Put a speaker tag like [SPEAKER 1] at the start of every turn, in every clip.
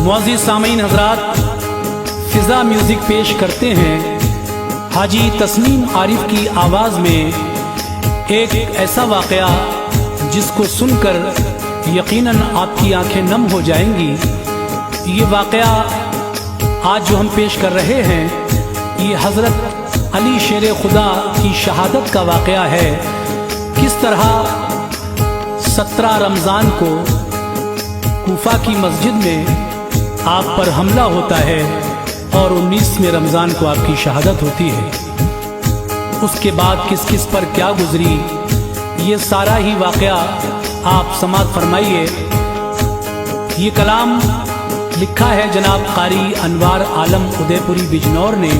[SPEAKER 1] मुअज़्ज़िज़ सामीन हज़रात, फिज़ा म्यूज़िक पेश करते हैं हाजी तस्नीम आरिफ की आवाज़ में एक ऐसा वाक़या जिसको सुनकर यकीनन आपकी आंखें नम हो जाएंगी। ये वाक़या आज जो हम पेश कर रहे हैं ये हज़रत अली शेर खुदा की शहादत का वाक़या है। किस तरह 17 रमज़ान को कूफा की मस्जिद में आप पर हमला होता है और 19वें रमज़ान को आपकी शहादत होती है। उसके बाद किस किस पर क्या गुजरी, ये सारा ही वाक़या आप समाअत फरमाइए। ये कलाम लिखा है जनाब कारी अनवार आलम उदयपुरी बिजनौर ने।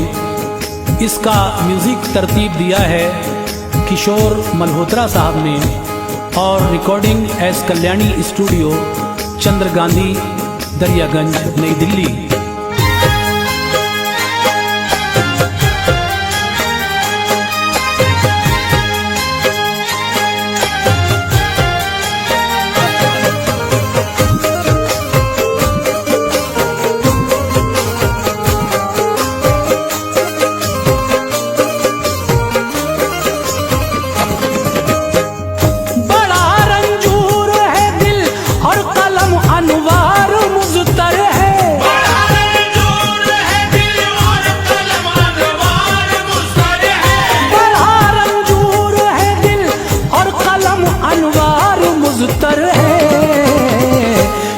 [SPEAKER 1] इसका म्यूज़िक तरतीब दिया है किशोर मल्होत्रा साहब ने और रिकॉर्डिंग एस कल्याणी स्टूडियो, चंद्र गांधी, दरियागंज, नई दिल्ली।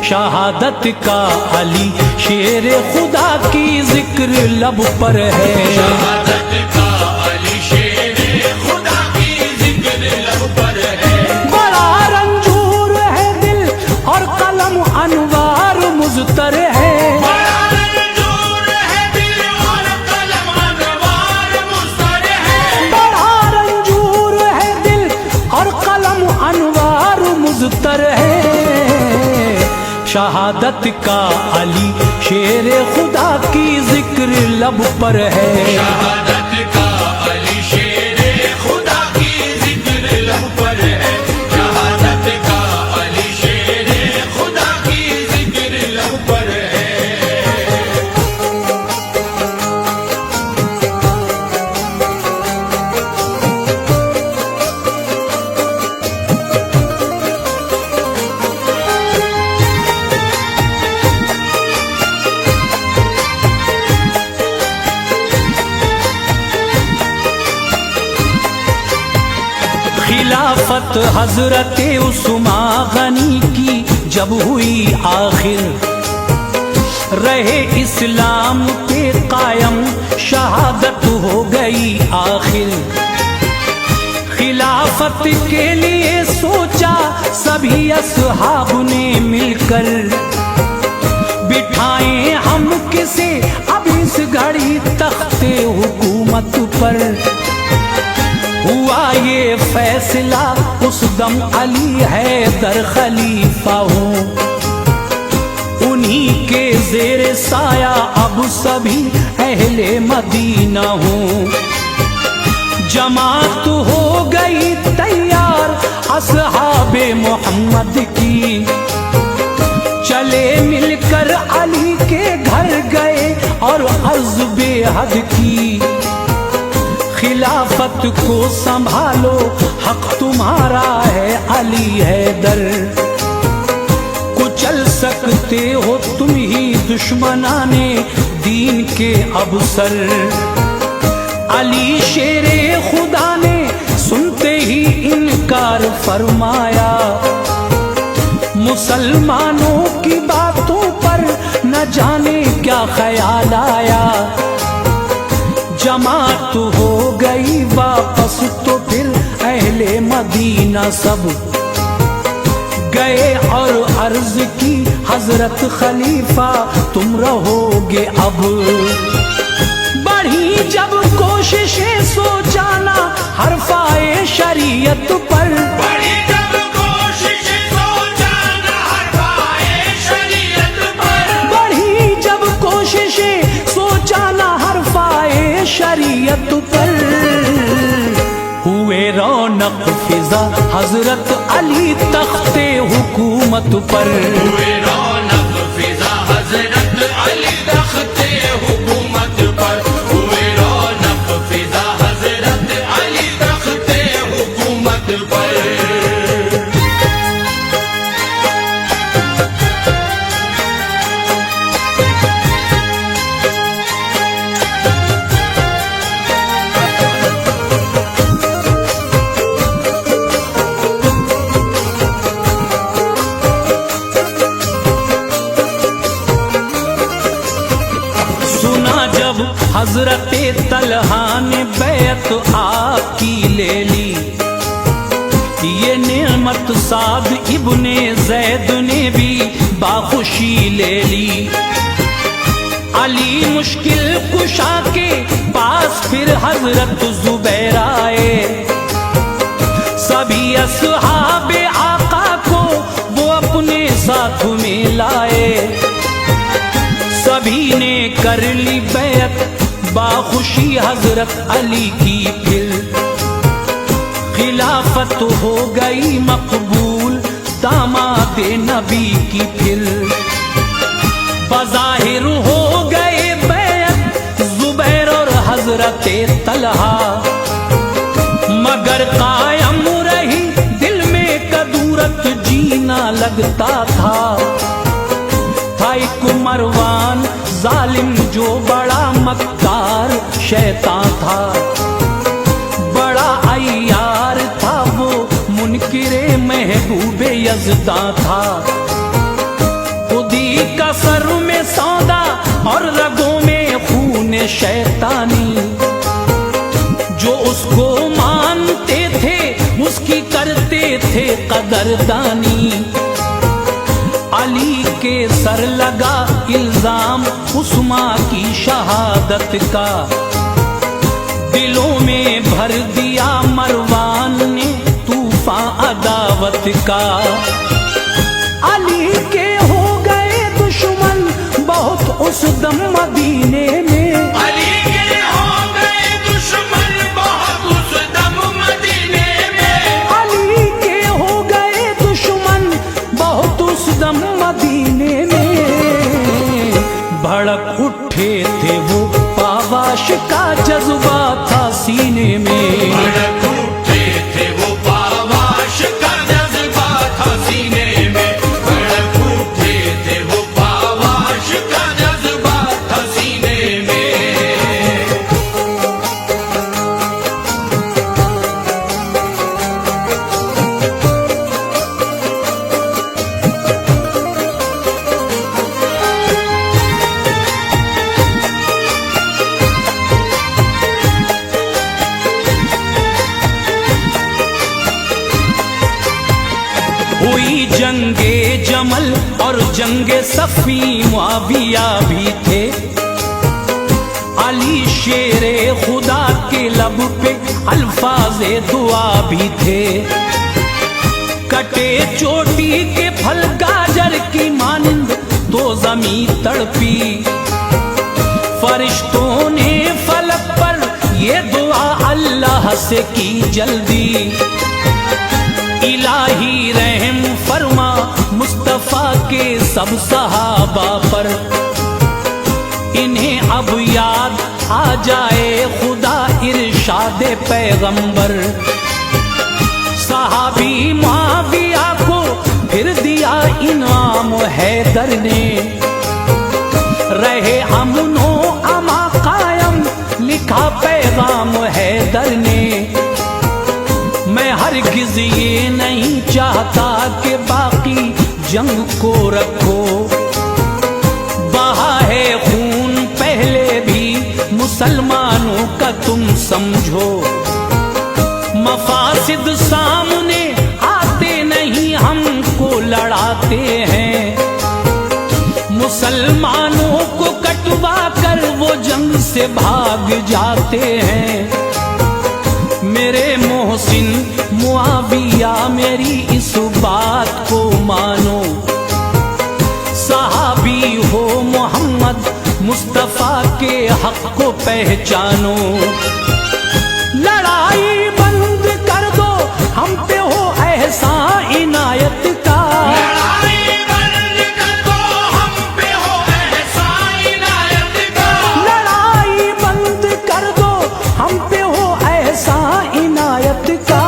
[SPEAKER 1] शहादत का अली शेर खुदा की जिक्र लब पर है।
[SPEAKER 2] शहादत का अली शेर खुदा की जिक्र लब पर है।
[SPEAKER 1] बड़ा रंजूर है दिल और कलम अनवार मुज़तर है।
[SPEAKER 2] बड़ा रंजूर है दिल और कलम अनवार मुज़तर है।
[SPEAKER 1] बड़ा रंजूर है दिल और कलम अनवार मुज़तर है। शहादत का अली शेर खुदा की जिक्र लब पर है।
[SPEAKER 2] शहादत का अली शेर खुदा की जिक्र लब पर है। शहादत का अली शेर खुदा की जिक्र लब पर है।
[SPEAKER 1] खिलाफत हजरत उस्मा गनी की जब हुई आखिर, रहे इस्लाम पे कायम शहादत हो गई आखिर। खिलाफत के लिए सोचा सभी असहाब ने मिलकर, बिठाएं हम किसे अब इस घड़ी तख्ते हुकूमत पर। हुआ ये फैसला उस दम अली हैदर खलीफा हूँ, उन्हीं के ज़ेरे साया अब सभी अहले मदीना हूँ। जमात हो गई तैयार असहाबे मोहम्मद की, चले मिलकर अली के घर गए और अर्ज़ बेहद की। खिलाफत को संभालो हक तुम्हारा है अली हैदर, कुचल सकते हो तुम ही दुश्मनाने दीन के अबसर। अली शेरे खुदा ने सुनते ही इनकार फरमाया, मुसलमानों की बातों पर न जाने क्या ख्याल आया। जमात हो गई वापस तो फिर अहले मदीना सब गए और अर्ज की हजरत खलीफा तुम रहोगे अब। बढ़ी जब कोशिशें सोचाना हरफाए शरीयत पर,
[SPEAKER 2] बढ़ी जब कोशिशें सोचाना हरफाए शरीयत पर।
[SPEAKER 1] बढ़ी जब कोशिशें सोचाना हरफाए शरीयत पर। हुए रौनक फिजा हजरत अली तख्ते हुकूमत पर।
[SPEAKER 2] हुए रौनक फिजा हजरत
[SPEAKER 1] हजरत तलहा ने बैत आपकी ले ली। ये नेमत साद इब्ने जैद ने भी बाखुशी ले ली। अली मुश्किल कुशा के पास फिर हजरत जुबैर आए। सभी असहाबे आका को वो अपने साथ में लाए। सभी ने कर ली बैत बाखुशी हजरत अली की। फिर खिलाफत हो गई मकबूल दामाद नबी की। फिर बज़ाहिर हो गए बैत जुबैर और हजरत तलहा, मगर कायम रही दिल में कदूरत जीना लगता था। एक मरवान जालिम जो बड़ा मक्कार शैतान था, बड़ा अय्यार था वो मुनकिरे महबूबे यज़दा था। खुदी का सर में सौदा और रगों में खून शैतानी, जो उसको मानते थे उसकी करते थे कदरदानी। अली के सर लगा इल्जाम उस्मा की शहादत का, दिलों में भर दिया मरवान ने तूफान अदावत का। अली के हो गए दुश्मन बहुत उस दम मदीने में।
[SPEAKER 2] अली के हो गए दुश्मन बहुत उस दम मदीने में।
[SPEAKER 1] अली के हो गए दुश्मन बहुत उस दम मदीने में। भड़क उठे थे वो पावाश का जज्बा था सीने में।
[SPEAKER 2] भड़क उठे थे वो पावाश का जज्बा था सीने में। भड़क उठे थे वो पावाश का जज्बा था सीने में।
[SPEAKER 1] हुई जंगे जमल और जंगे सफी मुआविया भी थे। अली शेरे खुदा के लब पे अल्फाज़े दुआ भी थे। कटे चोटी के फल गाजर की मानिंद तो ज़मीं तड़पी। फरिश्तों ने फलक पर ये दुआ अल्लाह से की जल्दी। इलाही रहम फरमा मुस्तफा के सब सहाबा पर, इन्हें अब याद आ जाए खुदा इरशाद पैगंबर। सहाबी मुआविया को फिर दिया इनाम हैदर ने। रहे अमनो अमा कायम लिखा पैगाम हैदर ने। मैं हरगिज़ ये नहीं चाहता कि बाकी जंग को रखो। बहा है खून पहले भी मुसलमानों का तुम समझो। मफासिद सामने आते नहीं हमको लड़ाते हैं। मुसलमानों को कटवा कर वो जंग से भाग जाते हैं। मेरे मोहसिन मुआविया मेरी इस बात को मानो। सहाबी हो मोहम्मद मुस्तफा के हक को पहचानो। लड़ाई बंद कर दो हम पे हो एहसान इनायत का।
[SPEAKER 2] लड़ाई बंद कर दो हम पे हो एहसान इनायत का।
[SPEAKER 1] लड़ाई बंद कर दो हम पे हो एहसान इनायत का।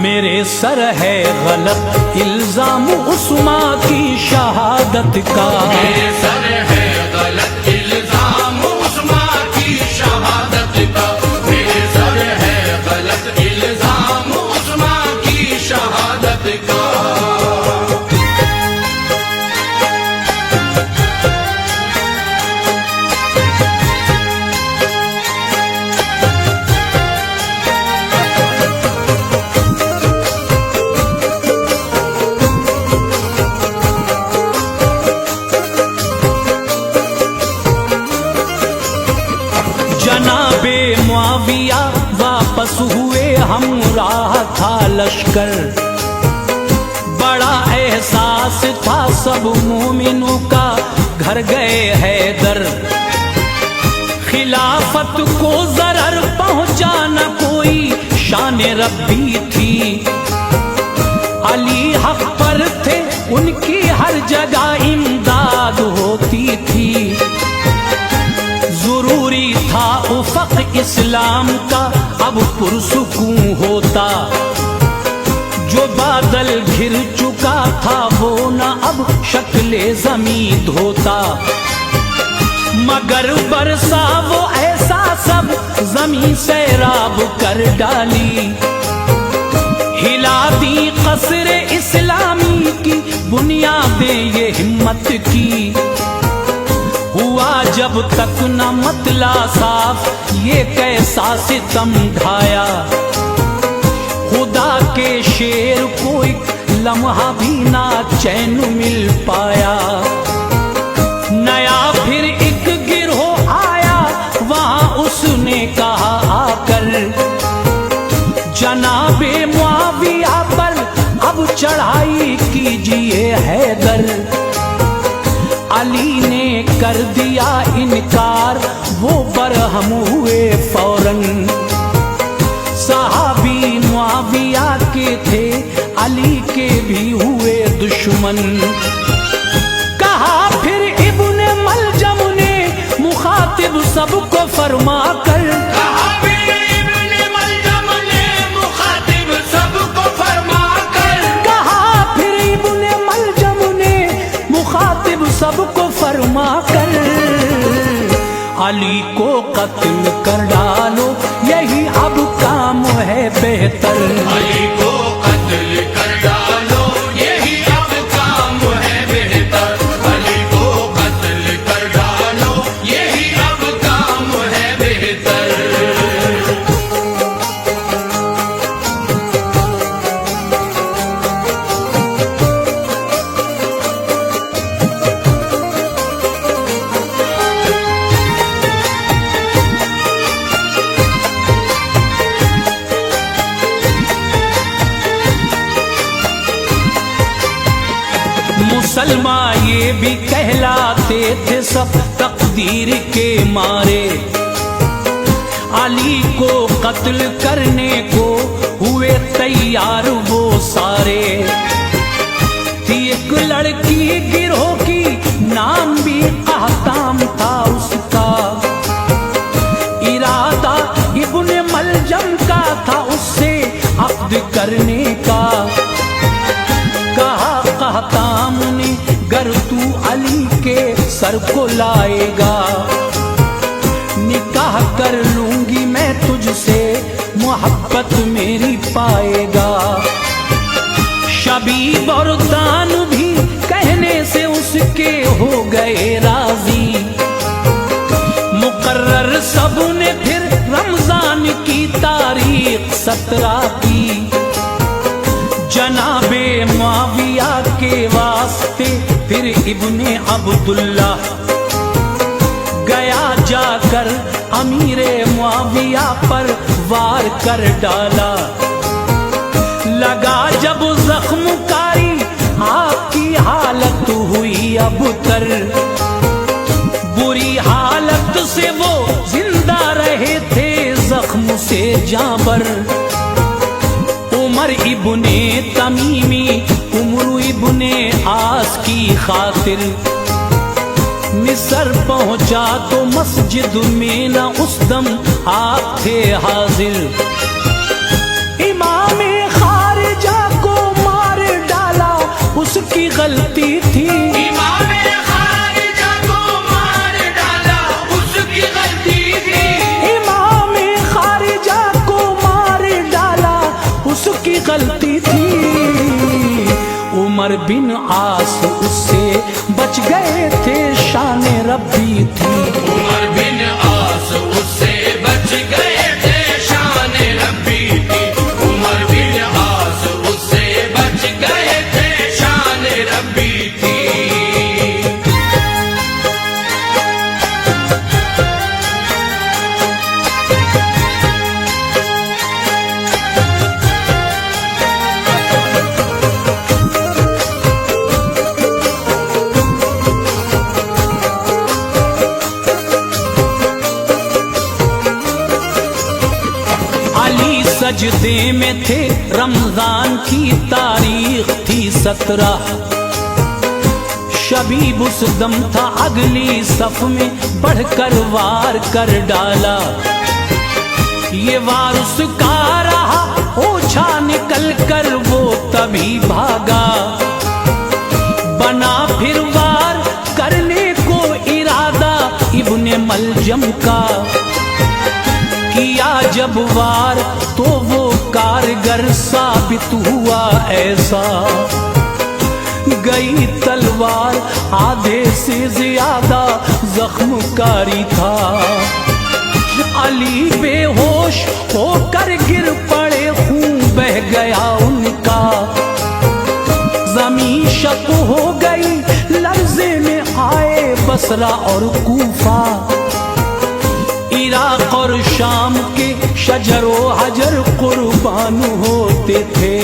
[SPEAKER 1] मेरे सर है गलत इल्जाम उस्मा की शहादत का।
[SPEAKER 2] मेरे सर है गलत इल्जाम उस्मा की शहादत का। मेरे सर है गलत इल्जाम उस्मा की शहादत का।
[SPEAKER 1] लश्कर। बड़ा एहसास था सब मोमिनों का, घर गए हैदर। खिलाफत को जरर पहुंचा न कोई, शान रब्बी थी। अली हक पर थे, उनकी हर जगह इमदाद होती थी। जरूरी था उफक इस्लाम का अब पुरसुकून होता। जो बादल घिर चुका था वो न अब शक्ले ज़मीं धोता। मगर बरसा वो ऐसा सब ज़मीं सैराब कर डाली। हिला दी कसरे इस्लामी की बुनियादें ये हिम्मत की। हुआ जब तक न मतला साफ, ये कैसा सितम ढाया। खुदा के शेर को एक लम्हा भी ना चैन मिल पाया। नया फिर एक गिरोह आया, वहां उसने कहा आकर, जनाबे मुआविया पर अब चढ़ाई कीजिए हैदर। अली ने कर दिया इनकार, वो बरहम हुए फौरन। सहाबी मुआविया के थे, अली के भी हुए दुश्मन। कहा फिर इब्ने मलजम ने मुखातिब सबको फरमा कर,
[SPEAKER 2] कहा फिर इब्ने मलजम ने मुखातिब सबको फरमा कर।
[SPEAKER 1] कहा फिर इब्ने मलजम ने मुखातिब सबको फरमा कर, अली को कत्ल कर डालो, यही अब काम है बेहतर।
[SPEAKER 2] अली को कत्ल कर डालो, यही अब काम है बेहतर। अली को कत्ल कर डालो, यही अब काम है बेहतर।
[SPEAKER 1] मुसलमान ये भी कहलाते थे सब तकदीर के मारे। अली को कत्ल करने को हुए तैयार वो सारे। थी एक लड़की गिरोह की, नाम भी अहताम था उसका। इरादा इब्ने मलजम का था उससे अक्द करने का। कहा कहताम ने, गर तू अली के सर को लाएगा, निकाह कर लूंगी मैं तुझसे, मोहब्बत मेरी पाएगा। शबीब और दान भी कहने से उसके हो गए राजी। मुकर्रर सब ने फिर रमजान की तारीख 17 की। जनाबे मुआविया के वास्ते फिर इब्ने अब्दुल्ला गया, जाकर अमीरे मुआविया पर वार कर डाला। लगा जब जख्मकारी, आपकी हालत हुई अबतर। बुरी हालत से वो जिंदा रहे थे, जख्म से जाबर। उमर इब्ने तमीमी, उमर इब्ने आस की खातिर मिस्र पहुंचा तो मस्जिद में न उस दम आप थे हाजिर। इमामे खारिजा को मार डाला, उसकी गलती थी।
[SPEAKER 2] इमामे खारिजा को मार डाला, उसकी गलती थी।
[SPEAKER 1] इमामे खारिजा को मार डाला, उसकी गलती थी। उमर बिन आस उससे बच गए थे, शान रब्बी थी।
[SPEAKER 2] उमर बिन आस उससे बच गए थे, शान रब्बी थी। उमर बिन आस उससे बच गए थे, शान रब्बी थी।
[SPEAKER 1] सजदे में थे, रमजान की तारीख थी 17। शबीब उस दम था अगली सफ में बढ़कर वार कर डाला। ये वार उसका रहा, ओछा निकल कर वो तभी भागा। बना फिर वार करने को इरादा इब्ने मलजम का। किया जब वार तो वो कारगर साबित हुआ ऐसा। गई तलवार आधे से ज्यादा जख्मकारी था। अली बेहोश होकर गिर पड़े, खून बह गया उनका। जमीन शक हो गई, लर्जे में आए बसरा और कूफा। इराक और शाम के शजरो हजर कुर्बान होते थे।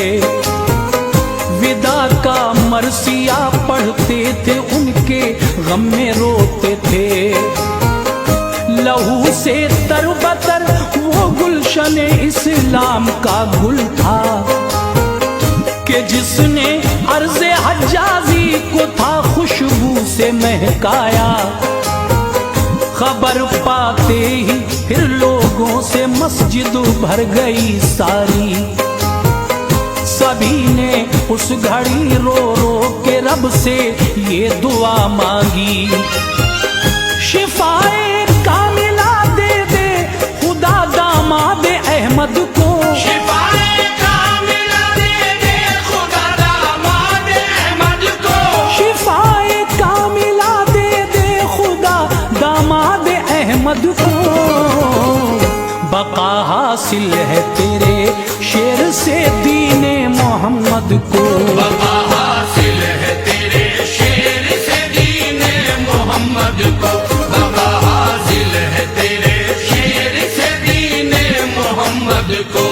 [SPEAKER 1] विदा का मरसिया पढ़ते थे, उनके गम में रोते थे। लहू से तरबतर वो गुलशन इस्लाम का गुल था कि जिसने अर्ज़े हज्जाजी को था खुशबू से महकाया। खबर पाते ही फिर लोगों से मस्जिद भर गई सारी। सभी ने उस घड़ी रो रो के रब से ये दुआ मांगी। शिफाए कामिला दे दे खुदा दामाद अहमद को।
[SPEAKER 2] शिफाए कामिला दे दे खुदा दामाद अहमद को।
[SPEAKER 1] शिफाए कामिला दे दे खुदा दामाद अहमद को। बका हासिल है तेरे शेर से दीने मोहम्मद को।
[SPEAKER 2] बका हासिल है तेरे शेर से दीने मोहम्मद को। बका हासिल है तेरे शेर से दीने मोहम्मद को।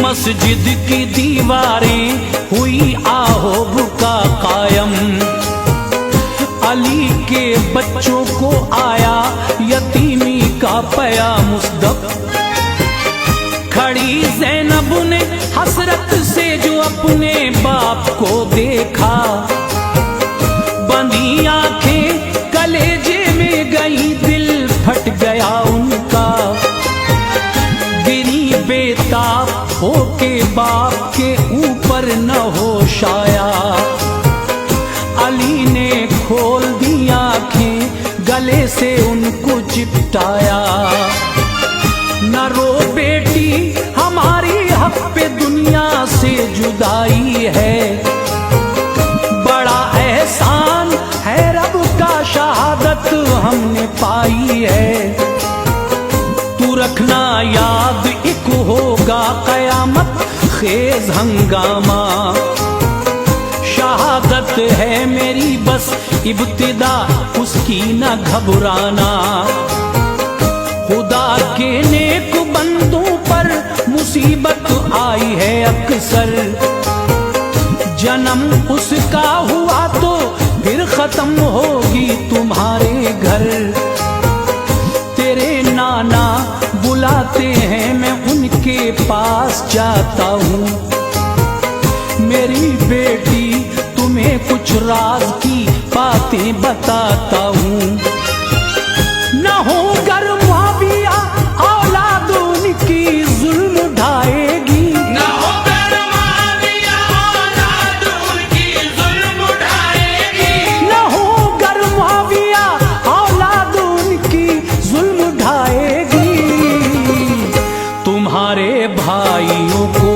[SPEAKER 1] मस्जिद की दीवारें हुई आहो बुका कायम। अली के बच्चों को आया यतीमी का पया मुस्तक। खड़ी ज़ैनब ने हसरत से जो अपने बाप को देखा। बंधी आंखें कलेजे में गई, दिल फट गया उनका। गिरी बेताब होके बाप के ऊपर न होश आया। अली ने खोल दी आंखें, गले से उनको चिपटाया। न रो बेटी हमारी हक पे दुनिया से जुदाई है। बड़ा एहसान है रब का शहादत हमने पाई है। तू रखना याद एक होगा कयामत खेज हंगामा। शहादत है मेरी बस इब्तिदा, उसकी न घबराना। खुदा के नेक बंदों पर मुसीबत आई है अक्सर। जन्म उसका हुआ तो फिर खत्म होगी तुम्हारे घर। तेरे नाना बुलाते हैं, मैं उनके पास जाता हूँ। मेरी बेटी तुम्हें कुछ राज की बातें बताता हूँ। न हो गर मुआविया औलाद उनकी जुल्म ढाएगी।
[SPEAKER 2] न हो गर मुआविया औलाद उनकी जुल्म ढाएगी।
[SPEAKER 1] न हो गर मुआविया औलाद उनकी जुल्म ढाएगी। तुम्हारे भाइयों को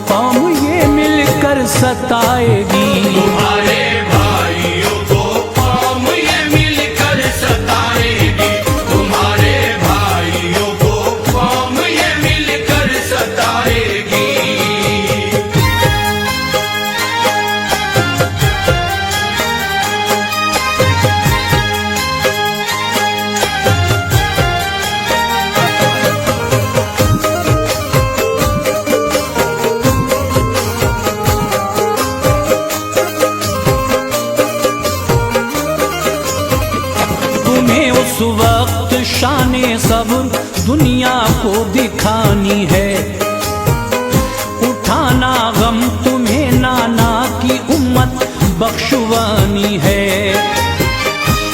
[SPEAKER 1] कौम ये मिलकर सताएगी।
[SPEAKER 2] तुम्हारे भाइयों को कौम ये मिलकर सताएगी। तुम्हारे भाइयों को कौम ये मिलकर सताएगी।
[SPEAKER 1] सिखानी है। उठाना गम तुम्हें नाना की उम्मत बख्शवानी है।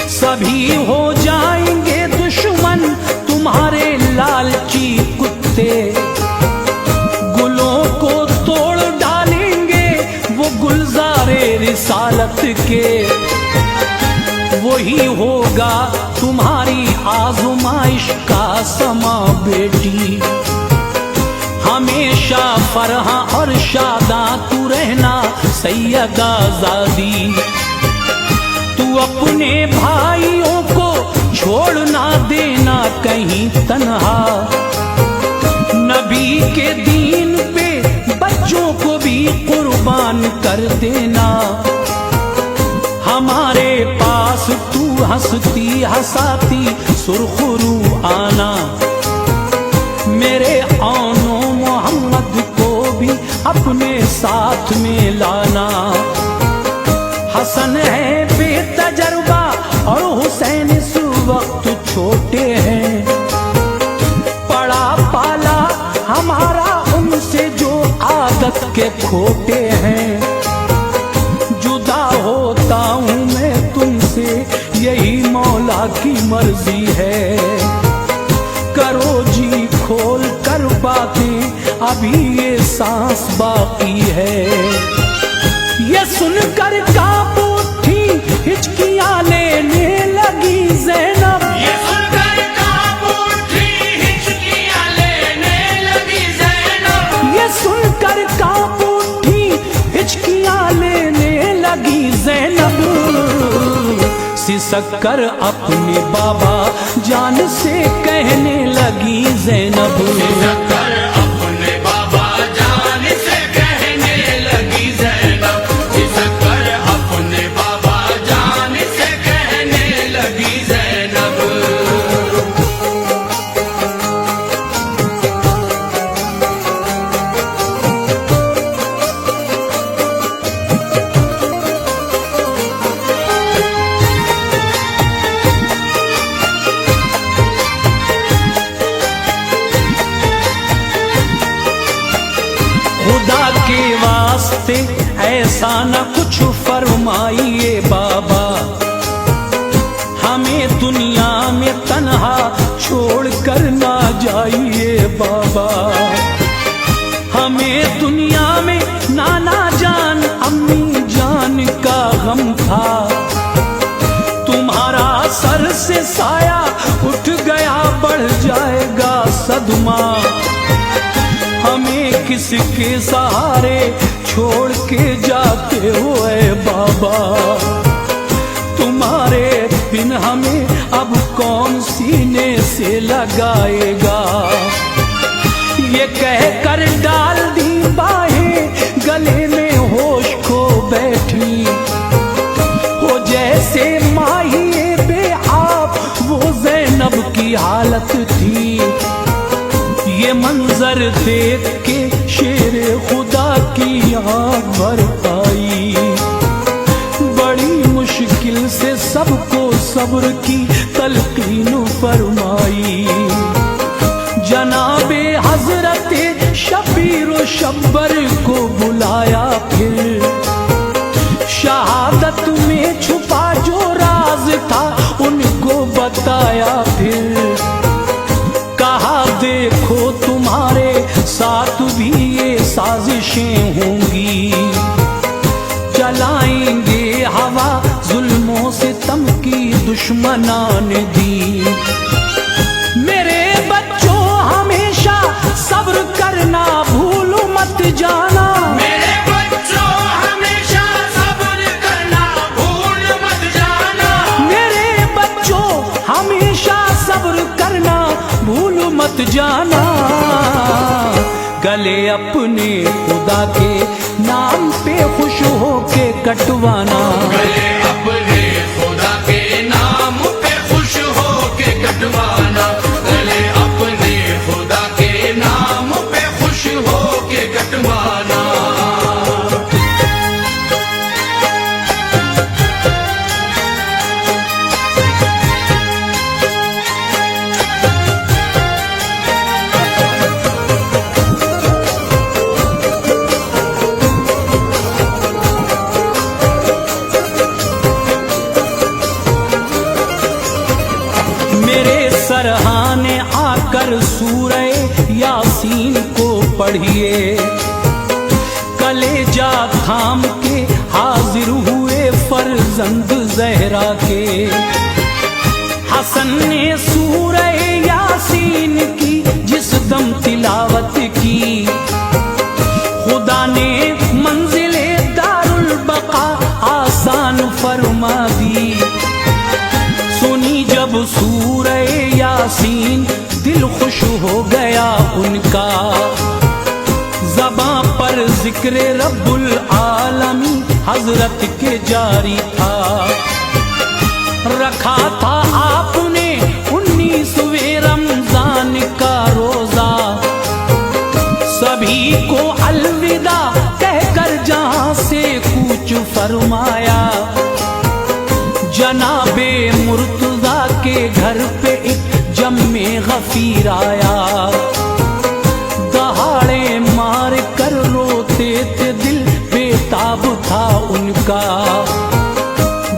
[SPEAKER 1] सभी हो जाएंगे दुश्मन तुम्हारे लालची कुत्ते, गुलों को तोड़ डालेंगे वो गुलजारे रिसालत के। वही होगा तुम्हारी आज़माइश का समा बेटी। हमेशा फरहा और शादा तू रहना सैयदा ज़ादी। तू अपने भाइयों को छोड़ ना देना कहीं तन्हा। नबी के दीन पे बच्चों को भी कुर्बान कर देना। हमारे पास तू हंसती हंसाती सुरखरू आना। मेरे आनो मोहम्मद को भी अपने साथ में लाना। हसन है बेतजर्बा और हुसैन इस वक्त छोटे हैं। पड़ा पाला हमारा उनसे जो आदत के खोटे हैं। जुदा होता हूँ मैं तुमसे यही मौला की मर्जी है। करो जी खोल कर बातें अभी ये सांस बाकी है। ये सुनकर कांप उठी हिचकियां लेने लगी ज़ैनब।
[SPEAKER 2] ये सुनकर कांप उठी हिचकियां लेने लगी ज़ैनब।
[SPEAKER 1] ये सुनकर कांप उठी हिचकियां लेने लगी ज़ैनब। सिसक कर अपने बाबा जान से कहने लगी ज़ैनब।
[SPEAKER 2] सिसकर अपने बाबा जान से कहने लगी ज़ैनब। सिसकर अपने बाबा जान से कहने लगी ज़ैनब।
[SPEAKER 1] खुदा के वास्ते ऐसा न कुछ फरमाइए बाबा। हमें दुनिया में तन्हा छोड़ कर ना जाइए बाबा। हमें दुनिया में नाना जान अम्मी जान का गम था। तुम्हारा सर से साया उठ गया बढ़ जाएगा सदमा। हमें किसके सहारे छोड़ के जाते हो ऐ बाबा। तुम्हारे बिन हमें अब कौन सीने से लगाएगा। ये कह कर डाल दी बाहें गले में होश खो बैठी। वो जैसे माही बेआब वो ज़ैनब की हालत थी। ये मंजर देख के शेरे खुदा की आँख भर आई। बड़ी मुश्किल से सबको सब्र की तलकीन फरमाई। जनाबे हजरते शबीर व शब्बर को बुलाया। फिर शहादत में छुपा जो राज था उनको बताया। फिर कहा देखो तुम्हारे साथ भी ये साजिशें होंगी। चलाएंगे हवा जुल्मों से तम की दुश्मनान दी। मेरे बच्चों हमेशा सब्र करना भूल मत जाना।
[SPEAKER 2] मेरे बच्चों हमेशा सब्र करना भूल मत जाना।
[SPEAKER 1] मेरे बच्चों हमेशा सब्र करना भूल मत जाना। गले अपने खुदा के नाम पे खुश होके कटवाना।
[SPEAKER 2] गले अपने खुदा के नाम पे खुश होके कटवाना। गले अपने खुदा के नाम पे खुश होके कटवाना।
[SPEAKER 1] कर सूरह यासीन को पढ़िए। कलेजा थाम के हाजिर हुए फर्जंद ज़हरा के। हसन ने सूरह यासीन की जिस दम तिलावत की, खुदा ने मंजिले दारुल बका आसान फरमा दी। सुनी जब सूरह यासीन दिल खुश हो गया उनका। ज़बां पर जिक्र रब्बुल आलमी हजरत के जारी था। रखा था आपने 19वें रमजान का रोजा। सभी को अलविदा कहकर जहां से कूच फरमाया। जनाबे मुर्तजा के घर पे एक जम्मे गफीर आया। दहाड़े मार कर रोते थे दिल बेताब था उनका।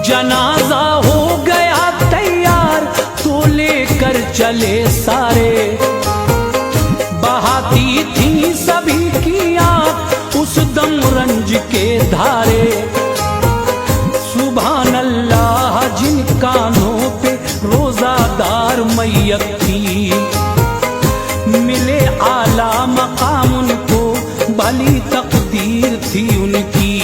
[SPEAKER 1] जनाजा हो गया तैयार तो लेकर चले सारे। बहाती थी सभी की आंख उस दम रंज के धारे। सुभान अल्लाह जिन कानों पे रोजादार मैयत थी। मिले आला मकाम उनको भली तकदीर थी उनकी।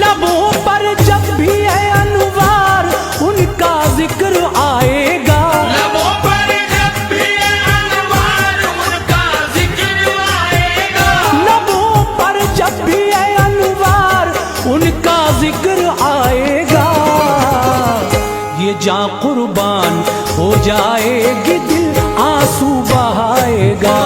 [SPEAKER 1] लबों पर जब भी है अनवार उनका जिक्र आएगा।
[SPEAKER 2] लबों पर जब भी है अनवार उनका जिक्र आएगा।
[SPEAKER 1] लबों पर जब भी है अनवार उनका जिक्र आएगा। ये जान कुर्बान हो जाएगी दिल आंसू बहाएगा।